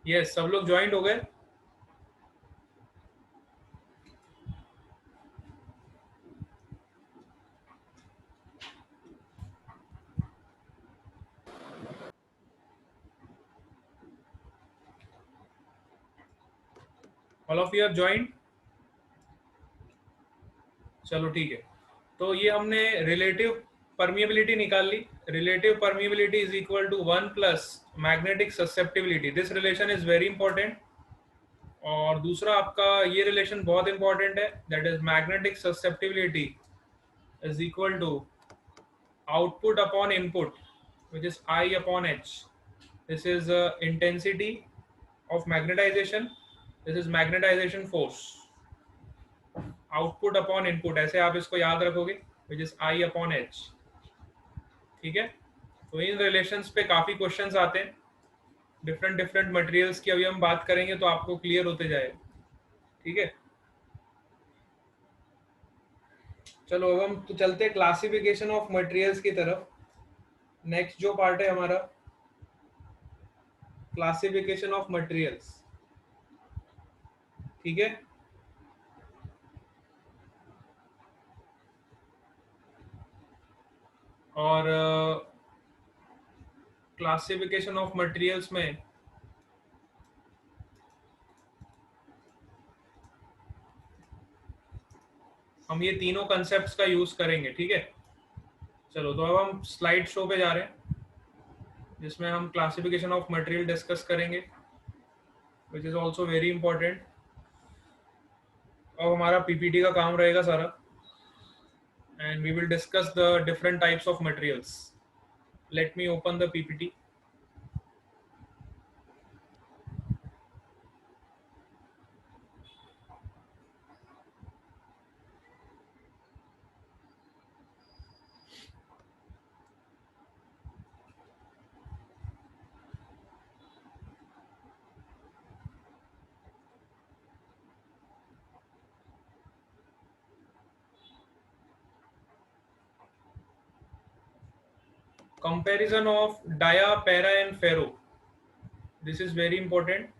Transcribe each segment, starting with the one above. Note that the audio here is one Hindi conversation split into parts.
यस, सब लोग ज्वाइंट हो गए। All of you are joint. चलो ठीक है। तो ये हमने रिलेटिव परमिएबिलिटी निकाल ली। Relative permeability is equal to 1 plus magnetic susceptibility. This relation is very important. और दूसरा आपका ये रिलेशन बहुत इंपॉर्टेंट है, that is magnetic susceptibility is equal to output upon input, which is I upon H. This is intensity of magnetization. This is magnetization force. Output upon input, ऐसे आप इसको याद रखोगे, which is I upon H. ठीक है। तो इन रिलेशंस पे काफी क्वेश्चंस आते हैं डिफरेंट डिफरेंट मटेरियल्स की। अभी हम बात करेंगे तो आपको क्लियर होते जाएगा। ठीक है। चलो अब हम तो चलते हैं क्लासिफिकेशन ऑफ मटेरियल्स की तरफ। नेक्स्ट जो पार्ट है हमारा, क्लासिफिकेशन ऑफ मटेरियल्स। ठीक है। और क्लासिफिकेशन ऑफ मटेरियल्स में हम ये तीनों कंसेप्ट्स का यूज करेंगे। ठीक है। चलो तो अब हम स्लाइड शो पे जा रहे हैं, जिसमें हम क्लासिफिकेशन ऑफ मटेरियल डिस्कस करेंगे, which is also very important. अब हमारा पीपीटी का काम रहेगा सारा, and we will discuss the different types of materials. Let me open the PPT. Comparison of dia, para and ferro. This is very important.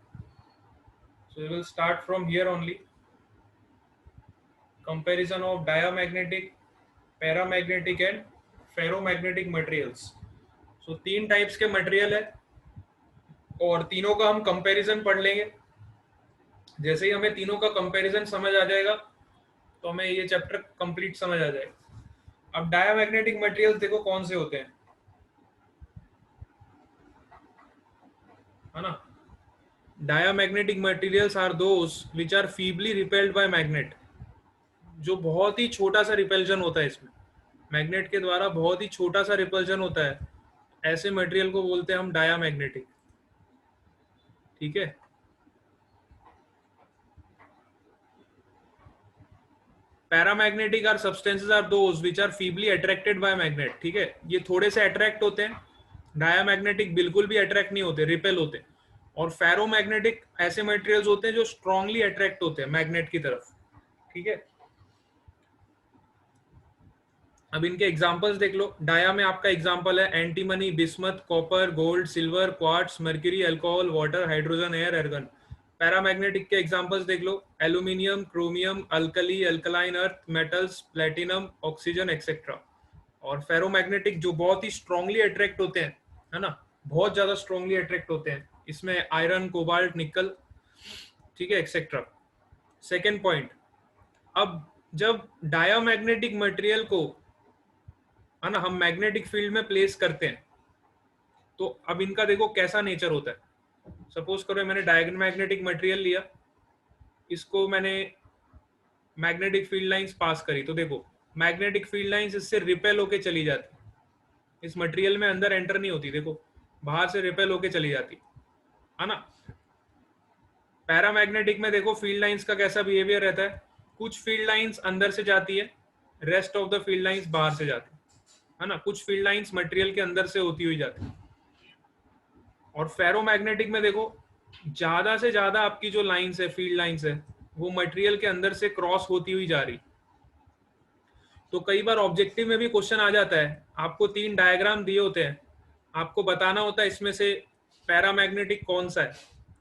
So we will start from here only. Comparison of diamagnetic, paramagnetic and ferromagnetic materials. So तीन टाइप्स के मटेरियल है और तीनों का हम कंपैरिजन पढ़ लेंगे। जैसे ही हमें तीनों का कंपैरिजन समझ आ जाएगा तो हमें ये चैप्टर कंप्लीट समझ आ जाएगा। अब डायामैग्नेटिक मटेरियल्स देखो कौन से होते हैं, है ना। Diamagnetic materials are those which are feebly repelled by magnet. जो बहुत ही छोटा सा रिपल्जन होता है इसमें, मैग्नेट के द्वारा बहुत ही छोटा सा रिपल्जन होता है, ऐसे मटेरियल को बोलते हैं हम डायामैग्नेटिक। ठीक है। Paramagnetic are substances are those which are feebly attracted by magnet. ठीक है, ये थोड़े से अट्रैक्ट होते हैं। डायामैग्नेटिक बिल्कुल भी अट्रैक्ट नहीं होते, रिपेल होते हैं। और फेरोमैग्नेटिक ऐसे मटेरियल्स होते हैं जो स्ट्रांगली अट्रैक्ट होते हैं मैग्नेट की तरफ। ठीक है। अब इनके एग्जांपल्स देख लो। डाया में आपका एग्जांपल है antimony, bismuth, copper, gold, silver, quartz, mercury, alcohol, water, hydrogen, air, argon. Paramagnetic के एग्जांपल्स देख लो, aluminium, chromium, alkali, alkaline earth, metals, platinum, oxygen etcetera. और फेरोमैग्नेटिक जो बहुत ही स्ट्रांगली अट्रैक्ट होते हैं, है ना, बहुत ज्यादा स्ट्रांगली अट्रैक्ट होते हैं, इसमें आयरन, कोबाल्ट, निकल, ठीक है, एक्सेट्रा। सेकेंड पॉइंट, अब जब डायामैग्नेटिक मटेरियल को, है ना, हम मैग्नेटिक फील्ड में प्लेस करते हैं तो अब इनका देखो कैसा नेचर होता है। सपोज करो मैंने डायमैग्नेटिक मटेरियल लिया, इसको मैंने मैग्नेटिक फील्ड लाइंस पास करी, तो देखो मैग्नेटिक फील्ड लाइंस इससे रिपेल होके चली जाती, इस मटेरियल में अंदर एंटर नहीं होती, देखो बाहर से रिपेल होके चली जाती, है ना। पैरामैग्नेटिक में देखो फील्ड लाइंस का कैसा बिहेवियर रहता है, कुछ फील्ड लाइंस अंदर से जाती है, rest of the field lines बाहर से जाती है ना। कुछ फील्ड लाइंस मटेरियल के अंदर से होती हुई जाती है। और फेरोमैग्नेटिक में देखो ज्यादा से ज्यादा आपकी जो लाइंस है, फील्ड लाइंस है, वो मटेरियल के अंदर से क्रॉस होती हुई जा रही। तो कई बार ऑब्जेक्टिव में भी क्वेश्चन आ जाता है, आपको तीन डायग्राम दिए होते हैं, आपको बताना होता है इसमें से पैरामैग्नेटिक कौन सा है।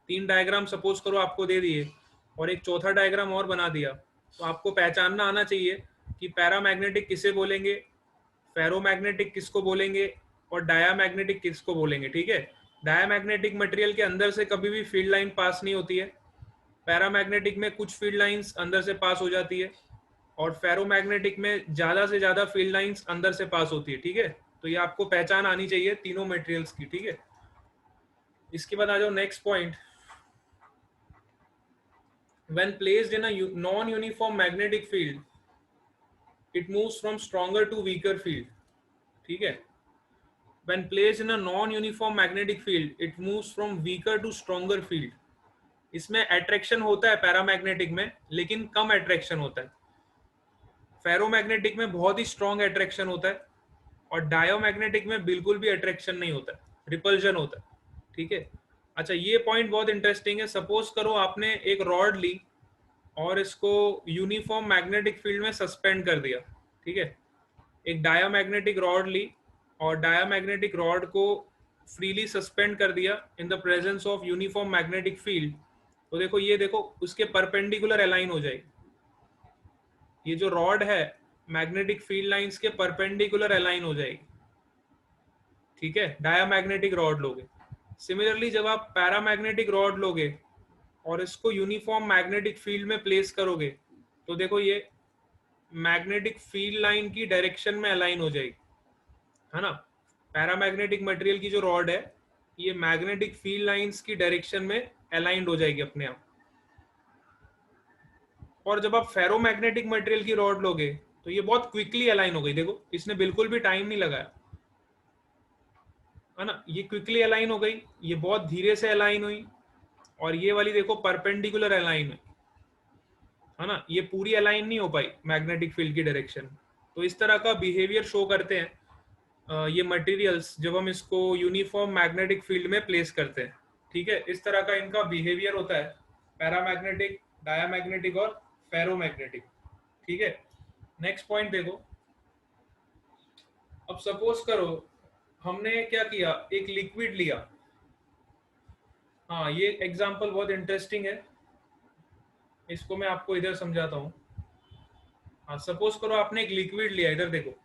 तीन डायग्राम सपोज करो आपको दे दिए और एक चौथा डायग्राम और बना दिया, तो आपको पहचानना आना चाहिए कि पैरामैग्नेटिक किसे बोलेंगे, फेरोमैग्नेटिक किसको बोलेंगे और डायामैग्नेटिक किसको बोलेंगे। ठीक है, डायामैग्नेटिक मटेरियल के अंदर से कभी भी फील्ड लाइन पास नहीं होती है, पैरामैग्नेटिक में कुछ फील्ड लाइंस अंदर से पास हो जाती है और फेरोमैग्नेटिक में ज्यादा से ज्यादा फील्ड लाइंस अंदर से पास होती है। ठीक है, तो ये आपको पहचान आनी चाहिए तीनों मटेरियल्स की। ठीक है, इसके बाद आ जाओ next point. When placed in a non-uniform magnetic field, it moves from stronger to weaker field. ठीक है, when placed in a non-uniform magnetic field, it moves from weaker to stronger field. इसमें अट्रैक्शन होता है पैरामैग्नेटिक में, लेकिन कम अट्रैक्शन होता है। फेरोमैग्नेटिक में बहुत ही स्ट्रॉन्ग अट्रैक्शन होता है और डायोमैग्नेटिक में बिल्कुल भी अट्रैक्शन नहीं होता है, रिपल्जन होता है। ठीक है, अच्छा ये पॉइंट बहुत इंटरेस्टिंग है। सपोज करो आपने एक रॉड ली और इसको यूनिफॉर्म मैग्नेटिक फील्ड में सस्पेंड कर दिया। ठीक है, एक डायामैग्नेटिक रॉड ली और डायामैग्नेटिक रॉड को फ्रीली सस्पेंड कर दिया in the presence of uniform magnetic field, तो देखो ये देखो उसके परपेंडिकुलर अलाइन हो जाएगी। ये जो रॉड है मैग्नेटिक फील्ड लाइंस के परपेंडिकुलर अलाइन हो जाएगी। ठीक है, डायामैग्नेटिक रॉड लोगे। सिमिलरली जब आप पैरामैग्नेटिक रॉड लोगे और इसको यूनिफॉर्म मैग्नेटिक फील्ड में प्लेस करोगे, तो देखो ये मैग्नेटिक फील्ड लाइन की डायरेक्शन में अलाइन हो जाएगी, है ना। पैरामैग्नेटिक मटेरियल की जो रॉड है ये मैग्नेटिक फील्ड लाइंस की डायरेक्शन में अलाइंड हो जाएगी अपने आप। और जब आप फेरोमैग्नेटिक मटेरियल की रॉड लोगे तो ये बहुत क्विकली अलाइन हो गई। देखो इसने बिल्कुल भी टाइम नहीं लगाया, है ना। ये क्विकली अलाइन हो गई, ये बहुत धीरे से अलाइन हुई और ये वाली देखो परपेंडिकुलर अलाइन हुई, है ना। ये पूरी अलाइन नहीं हो पाई मैग्नेटिक फील्ड की डायरेक्शन। तो इस तरह का बिहेवियर शो करते हैं ये मटेरियल्स जब हम इसको यूनिफॉर्म मैग्नेटिक फील्ड में प्लेस करते हैं। ठीक है, इस तरह का इनका बिहेवियर होता है, पैरामैग्नेटिक, डायामैग्नेटिक और फेरोमैग्नेटिक। ठीक है, नेक्स्ट पॉइंट देखो। अब सपोज करो हमने क्या किया, एक लिक्विड लिया। हाँ, ये एग्जांपल बहुत इंटरेस्टिंग है, इसको मैं आपको इधर समझाता हूँ। हाँ, सपोज करो आपने एक लिक्विड लिया, इधर देखो।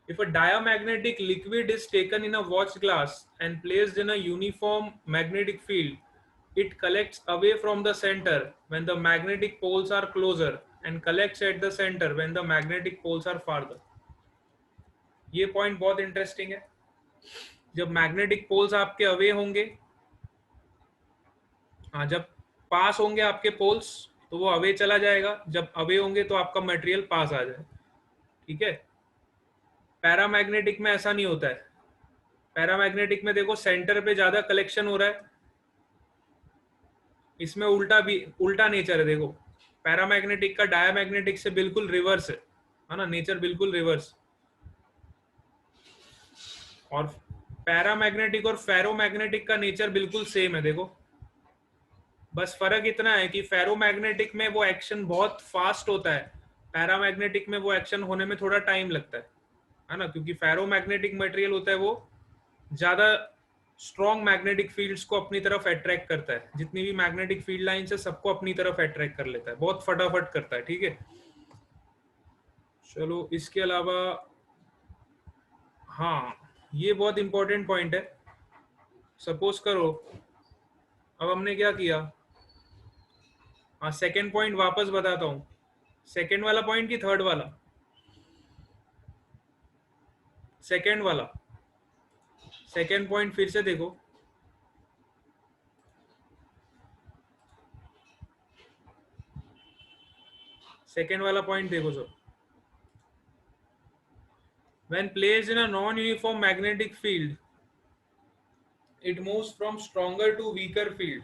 If a diamagnetic liquid is taken in a watch glass and placed in a uniform magnetic field, it collects away from the center when the magnetic poles are closer and collects at the center when the magnetic poles are farther. ये पॉइंट बहुत इंटरेस्टिंग है। जब मैग्नेटिक पोल्स आपके अवे होंगे, हाँ, जब पास होंगे आपके पोल्स तो वो अवे चला जाएगा, जब अवे होंगे तो आपका मटेरियल पास आ जाए। ठीक है, पैरामैग्नेटिक में ऐसा नहीं होता है। पैरामैग्नेटिक में देखो सेंटर पे ज्यादा कलेक्शन हो रहा है, इसमें उल्टा भी उल्टा नेचर है। देखो पैरामैग्नेटिक का डायामैग्नेटिक से बिल्कुल रिवर्स है ना, नेचर बिल्कुल रिवर्स। और पैरामैग्नेटिक और फेरोमैग्नेटिक का नेचर बिल्कुल सेम है। देखो बस फर्क इतना है कि फेरोमैग्नेटिक में वो एक्शन बहुत फास्ट होता है, पैरामैग्नेटिक में वो एक्शन होने में थोड़ा टाइम लगता है ना, क्योंकि फेरोमैग्नेटिक मटेरियल होता है वो ज्यादा स्ट्रॉन्ग मैग्नेटिक फील्ड्स को अपनी तरफ अट्रैक्ट करता है। जितनी भी मैग्नेटिक फील्ड लाइंस है सबको अपनी तरफ अट्रैक्ट कर लेता है, बहुत फटाफट करता है। ठीक है, चलो इसके अलावा, हाँ ये बहुत इंपॉर्टेंट पॉइंट है। सपोज करो अब हमने क्या किया, हाँ सेकेंड पॉइंट वापस बताता हूँ। सेकेंड वाला पॉइंट की थर्ड वाला, सेकेंड वाला, सेकेंड पॉइंट फिर से देखो। सेकेंड वाला पॉइंट देखो sir, when placed in a non-uniform magnetic field it moves from stronger to weaker field,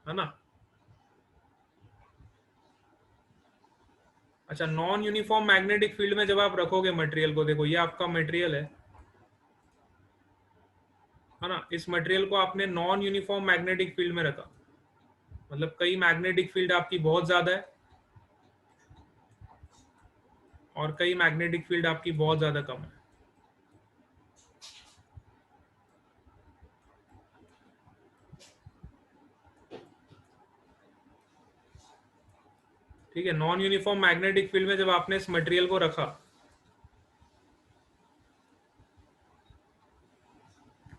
है ना। अच्छा, नॉन यूनिफॉर्म मैग्नेटिक फील्ड में जब आप रखोगे मटेरियल को, देखो ये आपका मटेरियल है ना। इस मटेरियल को आपने नॉन यूनिफॉर्म मैग्नेटिक फील्ड में रखा, मतलब कई मैग्नेटिक फील्ड आपकी बहुत ज्यादा है और कई मैग्नेटिक फील्ड आपकी बहुत ज्यादा कम है। ठीक है, नॉन यूनिफॉर्म मैग्नेटिक फील्ड में जब आपने इस मटेरियल को रखा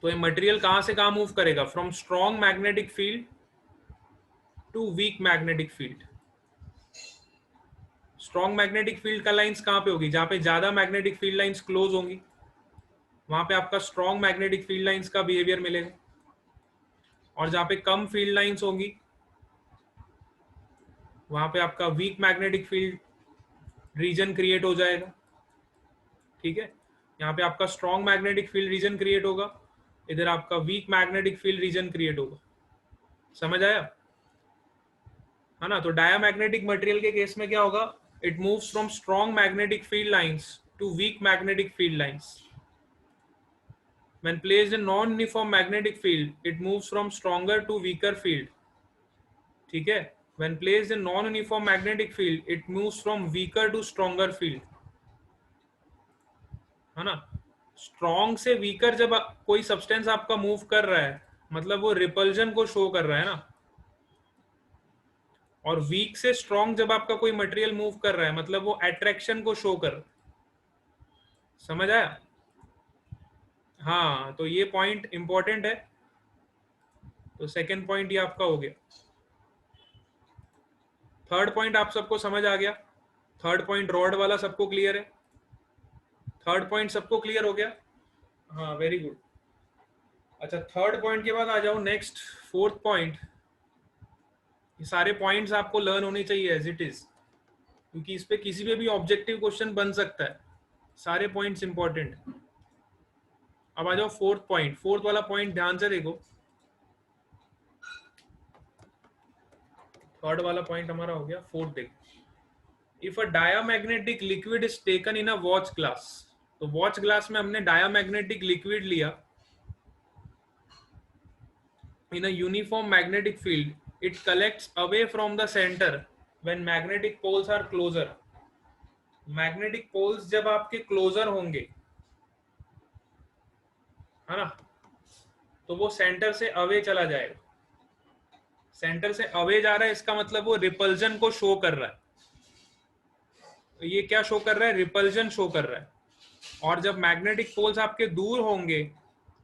तो ये मटेरियल कहां से कहां मूव करेगा, from strong magnetic field to weak magnetic field. Strong magnetic field का लाइंस कहां पे होगी, जहां पे ज्यादा मैग्नेटिक फील्ड लाइंस क्लोज होंगी, वहां पे आपका स्ट्रॉन्ग मैग्नेटिक फील्ड लाइंस का बिहेवियर मिलेगा। और जहां पे कम फील्ड लाइंस होंगी वहां पे आपका week magnetic field region create हो जाएगा। ठीक है, यहाँ पे आपका strong magnetic field region create होगा, इधर आपका week magnetic field region create होगा। समझ आया है ना। तो डायामैग्नेटिक मटेरियल के केस में क्या होगा, it moves from strong magnetic field lines to weak magnetic field lines. When placed in non-uniform magnetic field, it moves from stronger to weaker field. ठीक है, when placed in non-uniform magnetic field, it moves from weaker to stronger field. है ना। स्ट्रॉन्ग से वीकर जब कोई सब्सटेंस आपका मूव कर रहा है मतलब वो रिपल्जन को शो कर रहा है ना, और वीक से स्ट्रॉन्ग जब आपका कोई मटेरियल मूव कर रहा है मतलब वो अट्रैक्शन को शो कर। समझ आया। हाँ, तो ये पॉइंट इंपॉर्टेंट है। तो सेकंड पॉइंट ये आपका हो गया। थर्ड पॉइंट आप सबको समझ आ गया। थर्ड पॉइंट रॉड वाला सबको क्लियर है। थर्ड पॉइंट सबको क्लियर हो गया। हाँ, वेरी गुड। अच्छा, थर्ड पॉइंट के बाद आ जाओ नेक्स्ट फोर्थ पॉइंट। ये सारे पॉइंट्स आपको लर्न होने चाहिए एज इट इज, क्योंकि इस पे किसी पे भी ऑब्जेक्टिव क्वेश्चन बन सकता है। सारे पॉइंट्स इंपॉर्टेंट। अब आ जाओ फोर्थ पॉइंट। फोर्थ वाला पॉइंट ध्यान से देखो। थर्ड वाला पॉइंट हमारा हो गया, फोर्थ देखो। If a diamagnetic liquid is taken in a watch glass, तो वॉच ग्लास में हमने डायामैग्नेटिक लिक्विड लिया in a uniform magnetic field, it collects away from the center when magnetic poles are closer. Magnetic poles जब आपके क्लोजर होंगे है ना, तो वो सेंटर से अवे चला जाएगा। सेंटर से अवे जा रहा है इसका मतलब वो रिपल्जन को शो कर रहा है। तो ये क्या शो कर रहा है, रिपल्जन शो कर रहा है। और जब मैग्नेटिक पोल्स आपके दूर होंगे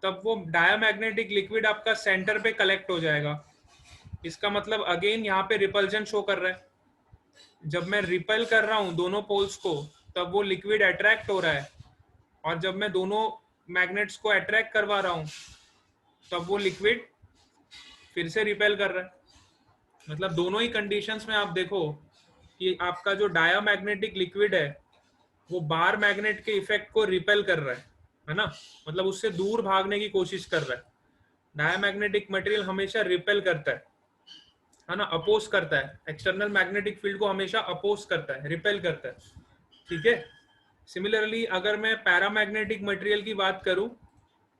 तब वो डायामैग्नेटिक लिक्विड आपका सेंटर पे कलेक्ट हो जाएगा। इसका मतलब अगेन यहाँ पे रिपल्जन शो कर रहा है। जब मैं रिपेल कर रहा हूं दोनों पोल्स को तब वो लिक्विड अट्रैक्ट हो रहा है, और जब मैं दोनों मैग्नेट्स को अट्रैक्ट करवा रहा हूं तब वो लिक्विड फिर से रिपेल कर रहा है। मतलब दोनों ही कंडीशंस में आप देखो कि आपका जो डायामैग्नेटिक लिक्विड है वो बार मैग्नेट के इफेक्ट को रिपेल कर रहा है ना, मतलब उससे दूर भागने की कोशिश कर रहा है। डायामैग्नेटिक मटेरियल हमेशा रिपेल करता है ना, अपोज करता है। एक्सटर्नल मैग्नेटिक फील्ड को हमेशा अपोज करता है, रिपेल करता है। ठीक है। सिमिलरली अगर मैं पैरामैग्नेटिक मटेरियल की बात करूं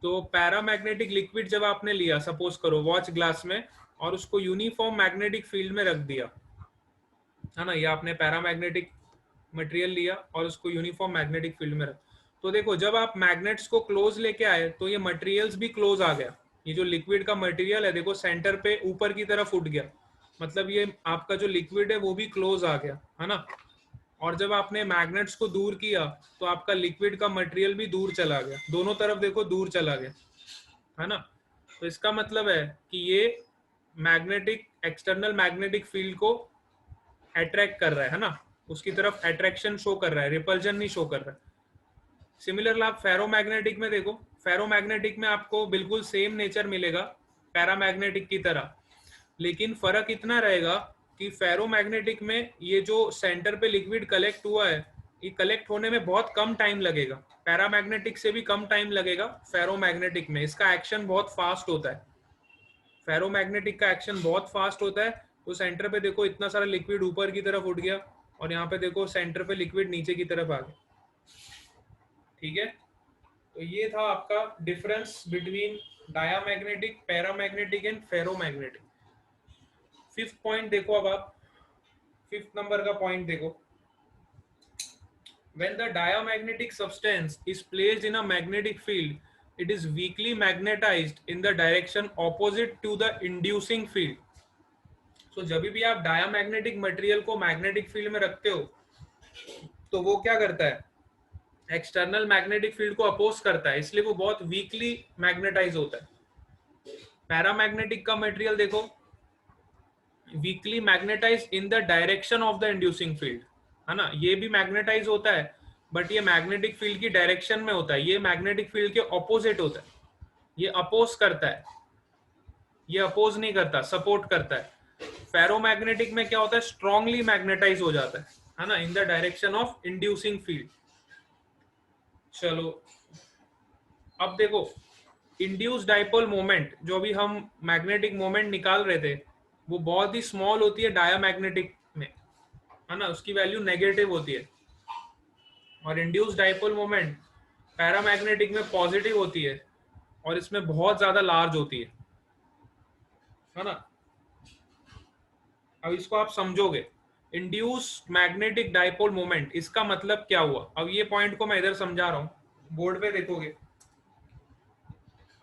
तो पैरामैग्नेटिक लिक्विड जब आपने लिया सपोज करो वॉच ग्लास में और उसको यूनिफॉर्म मैग्नेटिक फील्ड में रख दिया है ना, ये आपने पैरामैग्नेटिक मटेरियल लिया और उसको यूनिफॉर्म मैग्नेटिक फील्ड में रख, तो देखो जब आप मैग्नेट्स को क्लोज लेके आए तो ये मटेरियल्स भी क्लोज आ गया। ये जो लिक्विड का मटेरियल है देखो सेंटर पे ऊपर की तरफ उठ गया, मतलब ये आपका जो लिक्विड है वो भी क्लोज आ गया है ना। और जब आपने मैग्नेट्स को दूर किया तो आपका लिक्विड का मटेरियल भी दूर चला गया, दोनों तरफ देखो दूर चला गया है ना। तो इसका मतलब है कि ये मैग्नेटिक एक्सटर्नल मैग्नेटिक फील्ड को अट्रैक्ट कर रहा है ना, उसकी तरफ अट्रैक्शन शो कर रहा है, रिपल्जन नहीं शो कर रहा है। सिमिलरली आप फेरोमैग्नेटिक में देखो, फेरोमैग्नेटिक में आपको बिल्कुल सेम नेचर मिलेगा पैरामैग्नेटिक की तरह, लेकिन फर्क इतना रहेगा कि फेरोमैग्नेटिक में ये जो सेंटर पे लिक्विड कलेक्ट हुआ है ये कलेक्ट होने में बहुत कम टाइम लगेगा, पैरामैग्नेटिक से भी कम टाइम लगेगा। फेरोमैग्नेटिक में इसका एक्शन बहुत फास्ट होता है, फेरोमैग्नेटिक का एक्शन बहुत फास्ट होता है। तो सेंटर पे देखो इतना सारा लिक्विड ऊपर की तरफ उठ गया और यहाँ पे देखो सेंटर पे लिक्विड नीचे की तरफ आ गया। ठीक है, तो ये था आपका difference between diamagnetic, paramagnetic and ferromagnetic. Fifth point देखो, अब आप फिफ्थ नंबर का पॉइंट देखो। When the diamagnetic substance is placed in a magnetic field, it is weakly magnetized in the direction opposite to the inducing field. सो जब भी आप डायामैग्नेटिक मटेरियल को मैग्नेटिक फील्ड में रखते हो तो वो क्या करता है, एक्सटर्नल मैग्नेटिक फील्ड को अपोज करता है, इसलिए वो बहुत वीकली मैग्नेटाइज होता है। पैरामैग्नेटिक का मटेरियल देखो, weakly magnetize in the direction of the inducing field, है ना, ये भी मैग्नेटाइज होता है बट ये मैग्नेटिक फील्ड की डायरेक्शन में होता है, ये मैग्नेटिक फील्ड के ऑपोजिट होता है, ये अपोज करता है, ये अपोज नहीं करता, सपोर्ट करता है। फेरोमैग्नेटिक में क्या होता है, स्ट्रांगली मैग्नेटाइज हो जाता है ना, इन the direction of inducing field. चलो अब देखो, इंड्यूस डाइपोल मोमेंट, जो भी हम मैग्नेटिक मोमेंट निकाल रहे थे, वो बहुत ही स्मॉल होती है डायामैग्नेटिक में, है ना, उसकी वैल्यू नेगेटिव होती है। और इंड्यूस डाइपोल मोमेंट पैरामैग्नेटिक में पॉजिटिव होती है और इसमें बहुत ज्यादा लार्ज होती है ना। अब इसको आप समझोगे, इंड्यूस मैग्नेटिक डाइपोल मोमेंट, इसका मतलब क्या हुआ। अब ये पॉइंट को मैं इधर समझा रहा हूं, बोर्ड पे देखोगे,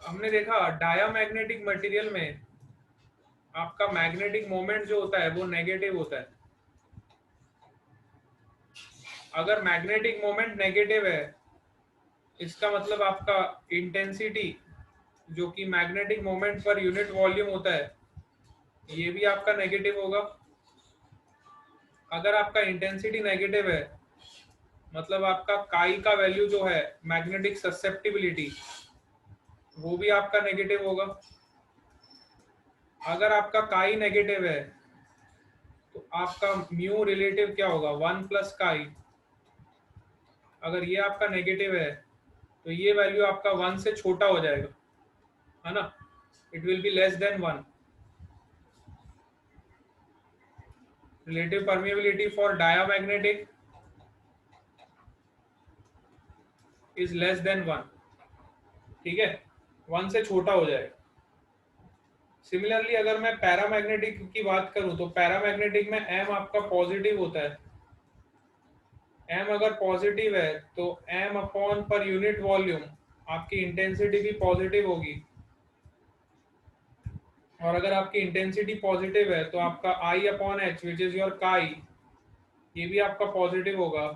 हमने देखा डायामैग्नेटिक मटेरियल में आपका मैग्नेटिक मोमेंट जो होता है वो नेगेटिव होता है। अगर मैग्नेटिक मोमेंट नेगेटिव है, इसका मतलब आपका इंटेंसिटी जो कि मैग्नेटिक मोमेंट पर यूनिट वॉल्यूम होता है, ये भी आपका नेगेटिव होगा। अगर आपका इंटेंसिटी नेगेटिव है, मतलब आपका काई का वैल्यू जो है, मैग्नेटिक ससेप्टिबिलिटी, वो भी आपका नेगेटिव होगा। अगर आपका काई नेगेटिव है तो आपका म्यू रिलेटिव क्या होगा, 1 प्लस काई। अगर ये आपका नेगेटिव है तो ये वैल्यू आपका 1 से छोटा हो जाएगा, है ना, it will be less than 1। Relative permeability for diamagnetic is less than 1, ठीक है, 1 से छोटा हो जाएगा। सिमिलरली अगर मैं पैरामैग्नेटिक की बात करूं तो पैरामैग्नेटिक में एम आपका पॉजिटिव होता है। एम अगर पॉजिटिव है तो एम अपॉन पर यूनिट वॉल्यूम आपकी इंटेंसिटी भी पॉजिटिव होगी। और अगर आपकी इंटेंसिटी पॉजिटिव है तो आपका I upon H which is your chi, ये भी आपका पॉजिटिव होगा।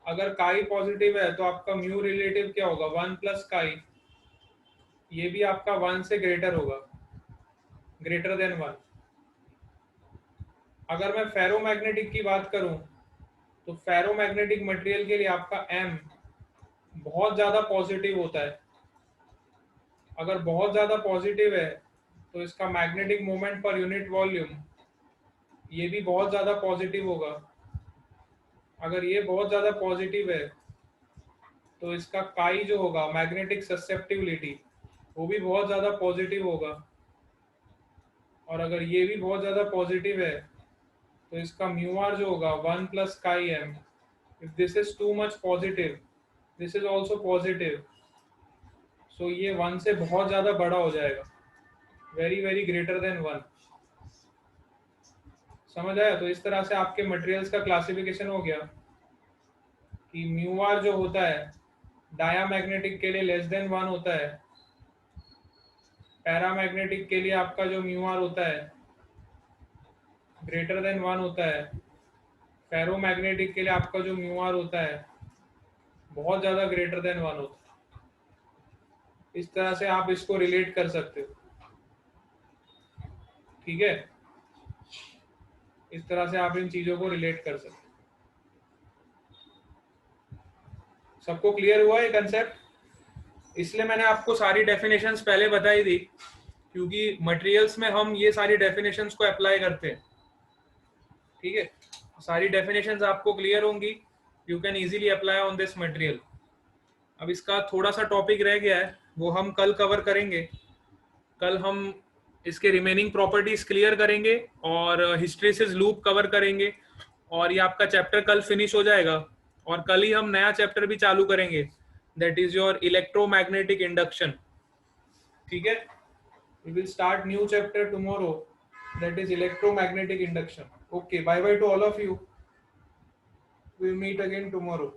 अगर काई पॉजिटिव है तो आपका म्यू रिलेटिव क्या होगा, 1 प्लस काई, ये भी आपका 1 से ग्रेटर होगा, ग्रेटर देन 1। अगर मैं फेरोमैग्नेटिक की बात करूं तो फेरोमैग्नेटिक मटेरियल के लिए आपका एम बहुत ज्यादा पॉजिटिव होता है। अगर बहुत ज्यादा पॉजिटिव है तो इसका मैग्नेटिक मोमेंट पर यूनिट वॉल्यूम ये भी बहुत ज्यादा पॉजिटिव होगा। अगर ये बहुत ज्यादा पॉजिटिव है तो इसका काई जो होगा, मैग्नेटिक ससेप्टिबिलिटी, वो भी बहुत ज्यादा पॉजिटिव होगा। और अगर ये भी बहुत ज्यादा पॉजिटिव है तो इसका म्यू आर जो होगा 1 plus chi M. If this is too much positive, this is also positive, so ये 1 से बहुत ज्यादा बड़ा हो जाएगा, वेरी वेरी ग्रेटर देन 1। समझ आया। तो इस तरह से आपके मटेरियल्स का क्लासिफिकेशन हो गया कि म्यू आर जो होता है डायामैग्नेटिक के लिए लेस देन 1 होता है, पैरामैग्नेटिक के लिए आपका जो म्यू आर होता है ग्रेटर देन 1 होता है, फेरोमैग्नेटिक के लिए आपका जो म्यू आर होता है बहुत ज्यादा ग्रेटर देन 1 होता है। इस तरह से आप इसको रिलेट कर सकते हो, ठीक है, इस तरह से आप इन चीजों को रिलेट कर सकते हो। सबको क्लियर हुआ ये कंसेप्ट। इसलिए मैंने आपको सारी डेफिनेशंस पहले बताई थी, क्योंकि मटेरियल्स में हम ये सारी डेफिनेशंस को अप्लाई करते हैं, ठीक है। सारी डेफिनेशंस आपको क्लियर होंगी, you can easily apply on this material. अब इसका थोड़ा सा टॉपिक रह गया है, वो हम कल कवर करेंगे। कल हम इसके रिमेनिंग प्रॉपर्टीज क्लियर करेंगे और हिस्टैरिसीस लूप कवर करेंगे, और ये आपका चैप्टर कल फिनिश हो जाएगा। और कल ही हम नया चैप्टर भी चालू करेंगे, that is your electromagnetic induction, ठीक है। We will start new chapter tomorrow, that is electromagnetic induction. Okay, bye bye to all of you. We'll meet again tomorrow.